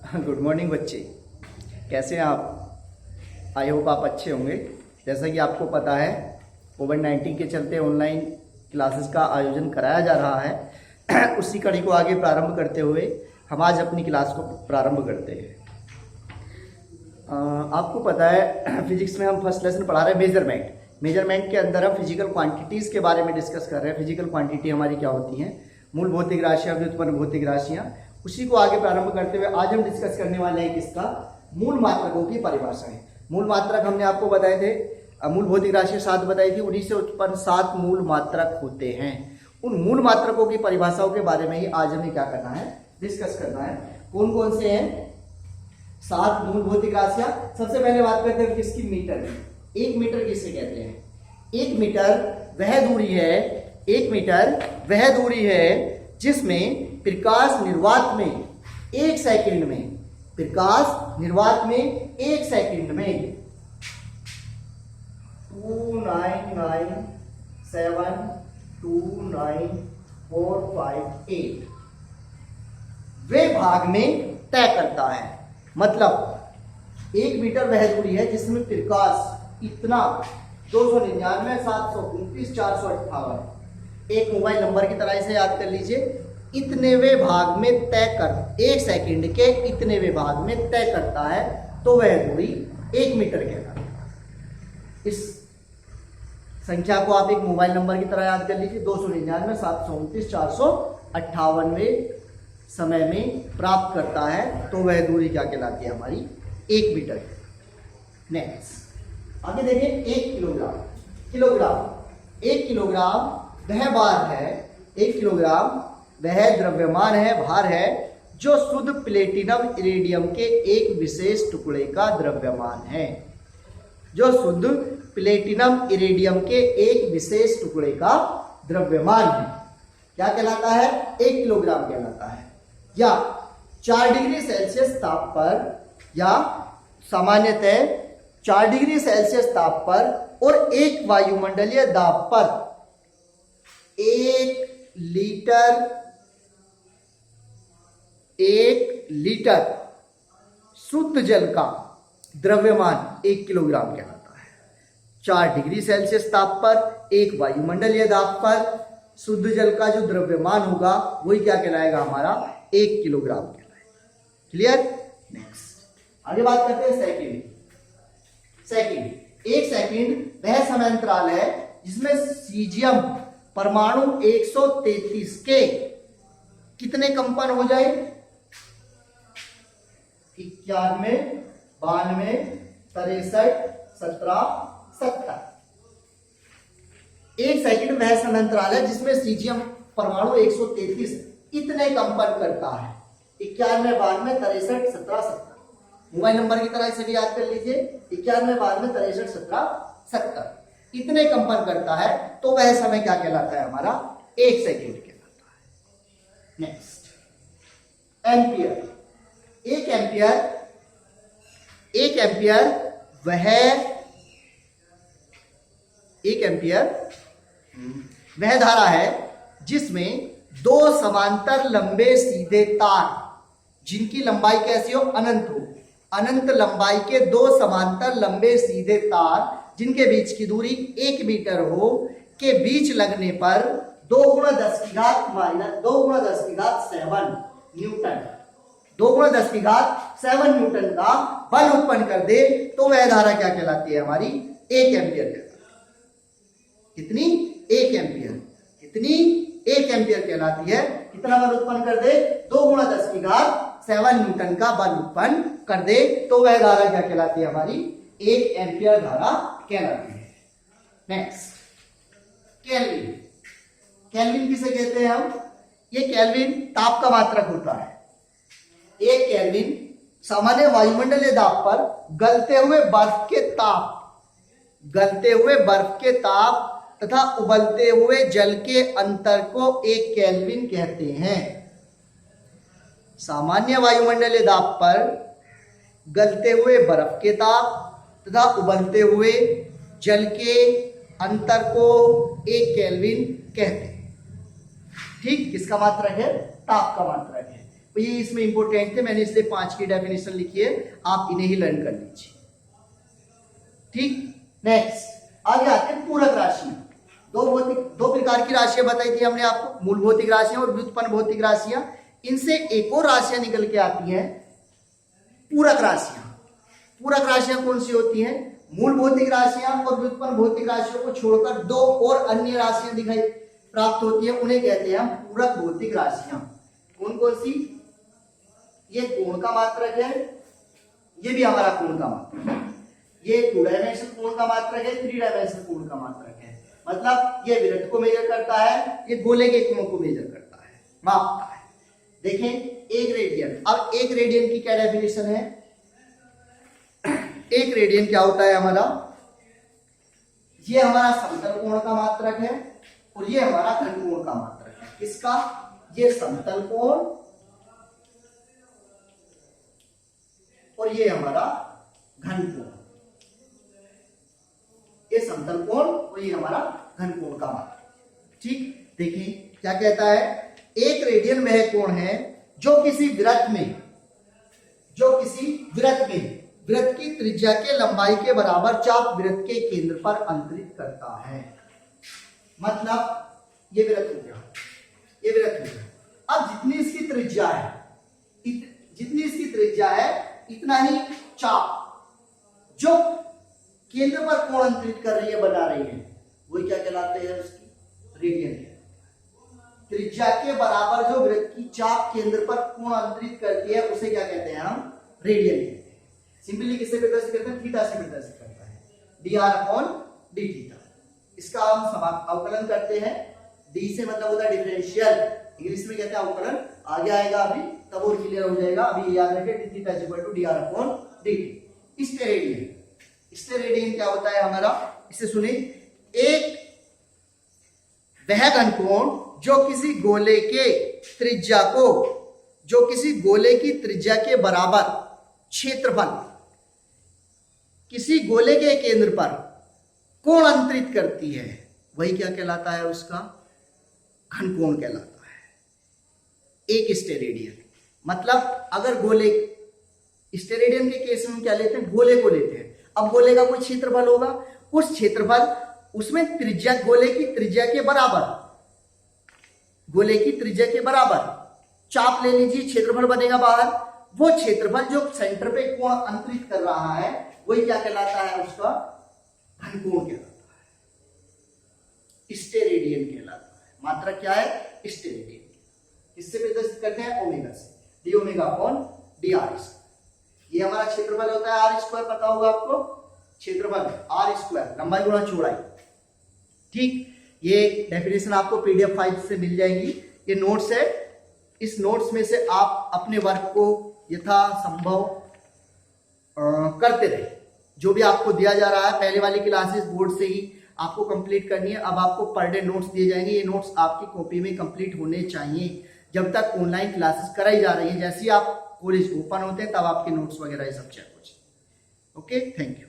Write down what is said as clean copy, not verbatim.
Good morning बच्चे, कैसे हैं आप? आई होप आप अच्छे होंगे। जैसा कि आपको पता है, कोविड-19 के चलते ऑनलाइन क्लासेस का आयोजन कराया जा रहा है। उसी कड़ी को आगे प्रारंभ करते हुए हम आज अपनी क्लास को प्रारंभ करते हैं। आपको पता है, फिजिक्स में हम फर्स्ट लेसन पढ़ा रहे हैं मेजरमेंट के अंदर हम फिजिकल क्वांटिटीज़ के बारे में डिस्कस कर रहे हैं। फिजिकल क्वांटिटी हमारी क्या होती हैं? मूल भौतिक राशियाँ, व्युत्पन्न भौतिक राशियाँ। उसी को आगे प्रारंभ करते हुए आज हम डिस्कस करने वाले हैं किसका? मूल मात्रकों की परिभाषा है। मूल मात्रक हमने आपको बताए थे, मूल भौतिक राशि 7 बताई थी, उन्हीं से उत्पन्न 7 मूल मात्रक होते हैं। उन मूल मात्रकों की परिभाषाओं के बारे में ही आज हमें क्या करना है? डिस्कस करना है। कौन कौन से हैं 7 मूल भौतिक राशियां? सबसे पहले बात करते हैं किसकी? मीटर की। 1 मीटर किसे कहते हैं? 1 मीटर वह दूरी है, 1 मीटर वह दूरी है जिसमें प्रकाश निर्वात में 1 सेकंड में, प्रकाश निर्वात में 1 सेकंड में 299729458 वे भाग में तय करता है। मतलब 1 मीटर वह दूरी है जिसमें प्रकाश इतना 299729458, एक मोबाइल नंबर की तरह से याद कर लीजिए। इतनेवे भाग में तय कर, 1 सेकंड के इतनेवे भाग में तय करता है, तो वह दूरी 1 मीटर कहलाती है। इस संख्या को आप एक मोबाइल नंबर की तरह याद कर लीजिए। 299729458 समय में प्राप्त करता है, तो वह दूरी क्या कहलाती है? हमारी 1 मीटर। नेक्स्ट आगे देखिए, 1 किलोग्राम। 1 किलोग्राम वह भार है, 1 किलोग्राम वह द्रव्यमान है, भार है, जो शुद्ध प्लेटिनम इरिडियम के एक विशेष टुकड़े का द्रव्यमान है। जो शुद्ध प्लेटिनम इरिडियम के एक विशेष टुकड़े का द्रव्यमान है, क्या कहलाता है? 1 किलोग्राम कहलाता है। या 4 डिग्री सेल्सियस ताप पर, या सामान्यतः 4 डिग्री सेल्सियस ताप पर और 1 वायुमंडलीय दाब पर 1 लीटर शुद्ध जल का द्रव्यमान 1 किलोग्राम कहलाता है। 4 डिग्री सेल्सियस ताप पर, 1 वायुमंडलीय दाब पर शुद्ध जल का जो द्रव्यमान होगा वही क्या कहलाएगा? हमारा 1 किलोग्राम कहलाएगा। क्लियर? नेक्स्ट आगे बात करते हैं सेकंड। 1 सेकंड वह समय अंतराल है जिसमें सीजियम परमाणु 133 के कितने कंपन हो जाए? 91, 92, 63, 17, 70। 1 सेकंड वह समय अंतराल है जिसमें सीजियम परमाणु 133 इतने कंपन करता है। 91, 92, 63, 17, 70। मोबाइल नंबर की तरह इसे भी याद कर लीजिए। 91, 92, 63, 17, 70 इतने कंपन करता है, तो वह समय क्या कहलाता है? हमारा 1 सेकंड कहलाता है। Next ampere. 1 एम्पियर वह धारा है जिसमें 2 समांतर लंबे सीधे तार, जिनकी लंबाई कैसी हो? अनंत हो। अनंत लंबाई के 2 समांतर लंबे सीधे तार जिनके बीच की दूरी 1 मीटर हो, के बीच लगने पर 2 × 10⁻⁷ न्यूटन, 2 × 10⁷ न्यूटन का बल उत्पन्न कर दे, तो वह धारा क्या कहलाती है? हमारी 1 एम्पियर कहलाती है। कितनी? 1 एम्पियर। कितनी? 1 एम्पियर कहलाती है। कितना बल उत्पन्न कर दे? 2 × 10⁻⁷ न्यूटन का बल उत्पन्न कर दे, तो वह धारा क्या कहलाती है? हमारी 1 एम्पियर धारा कहलाती है। Next kelvin. केल्विन किसे कहते हैं हम? ये केल्विन ताप का मात्रक होता है। 1 केल्विन सामान्य वायुमंडलीय दाब पर गलते हुए बर्फ के ताप तथा उबलते हुए जल के अंतर को 1 केल्विन कहते हैं। सामान्य वायुमंडलीय दाब पर गलते हुए बर्फ के ताप तथा उबलते हुए जल के अंतर को 1 केल्विन कहते हैं। ठीक, किसका मात्रक है? ताप का मात्रक है। ये इसमें इंपॉर्टेंट थे, मैंने इसलिए 5 की डेफिनेशन लिखी है, आप इन्हें ही लर्न कर लीजिए। ठीक, नेक्स्ट आगे आते हैं पूरक राशियां। दो प्रकार की राशियां बताई थी हमने आपको, मूल भौतिक राशियां और व्युत्पन्न भौतिक राशियां। इनसे एक और राशियां निकल के आती हैं, पूरक राशियां। पूरक राशियां कौन सी होती हैं? मूल भौतिक राशियां और व्युत्पन्न भौतिक राशियों को छोड़कर दो और अन्य राशियां दिखाई प्राप्त होती है, उन्हें कहते हैं हम पूरक भौतिक राशियां। कौन कौन सी? ये कोण का मात्रक है, ये भी हमारा कोण का मात्रक है, ये 2 डायमेंशन कोण का मात्रक है, 3 डायमेंशन कोण का मात्रक है। मतलब ये वृत्त को मेजर करता है, ये गोले के कोण को मेजर करता है, मापता है। देखें, 1 रेडियन। अब 1 रेडियन की क्या डेफिनेशन है? 1 रेडियन क्या होता है हमारा? ये हमारा समतल कोण का मात्रक है और ये हमारा घन कोण का मात्रक है। किसका? ये समतल कोण और ये हमारा घन कोण। ये समतल कोण और ये हमारा घन कोण का मात्रक। ठीक, देखिए क्या कहता है? 1 रेडियन वह कोण है जो किसी वृत्त में वृत्त की त्रिज्या के लंबाई के बराबर चाप वृत्त के केंद्र पर अंतरित करता है। मतलब ये वृत्त हो गया, ये वृत्त हो गया। अब जितनी इसकी त्रिज्या है इतना ही चाप जो केंद्र पर कोण अंतरित कर रही है, बना रही है, वही क्या कहलाते हैं? उसकी रेडियन। त्रिज्या के बराबर जो वृत्त की चाप केंद्र पर कोण अंतरित करती है उसे क्या कहते हैं? हम रेडियन कहते हैं। सिंपली किससे प्रदर्शित करते हैं? थीटा से प्रदर्शित करता है, dr/d थीटा। इसका हम अवकलन करते हैं, d से मतलब होता है डिफरेंशियल, इंग्लिश में कहते हैं अवकलन। आगे आएगा अभी, तब और क्लियर हो जाएगा। अभी याद रखें d थीटा dr/dt। स्टेरेडियन क्या होता है हमारा? इसे सुनिए, एक वह घन कोण जो किसी गोले की त्रिज्या के बराबर क्षेत्रफल किसी गोले के केंद्र पर कोण अंतरित करती है, वही क्या कहलाता है? उसका घन कोण कहलाता है। एक स्टेरेडियन मतलब अगर गोले, स्टेरेडियन के केस में क्या लेते हैं? गोले को लेते हैं। अब गोले का कोई क्षेत्रफल होगा, उस क्षेत्रफल उसमें त्रिज्या, गोले की त्रिज्या के बराबर चाप ले लीजिए, क्षेत्रफल बनेगा बाहर। वो क्षेत्रफल जो सेंटर पे कोण अंतरित कर रहा है वही क्या कहलाता है? उसका घन कोण कहलाता है, स्टेरेडियन कहलाता है। मात्रा क्या है? स्टेरेडियन। किससे प्रदर्शित करते हैं? ओमेगा से, d/dr²। ये हमारा क्षेत्रफल होता है r², पता होगा आपको। क्षेत्रफल r², लंबाई गुणा चौड़ाई। ठीक, ये डेफिनेशन आपको पीडीएफ फाइल से मिल जाएंगी। ये नोट्स है, इस नोट्स में से आप अपने वर्क को यथासंभव करते रहे। जो भी आपको दिया जा रहा है, पहले वाली क्लासेस बोर्ड से ही आपको कंप्लीट करनी है। अब आपको पर डे नोट्स दिए जाएंगे, ये नोट्स आपकी कॉपी में कंप्लीट होने चाहिए जब तक ऑनलाइन क्लासेस कराई जा रही है। जैसे ही आप कॉलेज ओपन होते हैं तब आपके नोट्स वगैरह ये सब चेक हो जाए। Okay, thank you.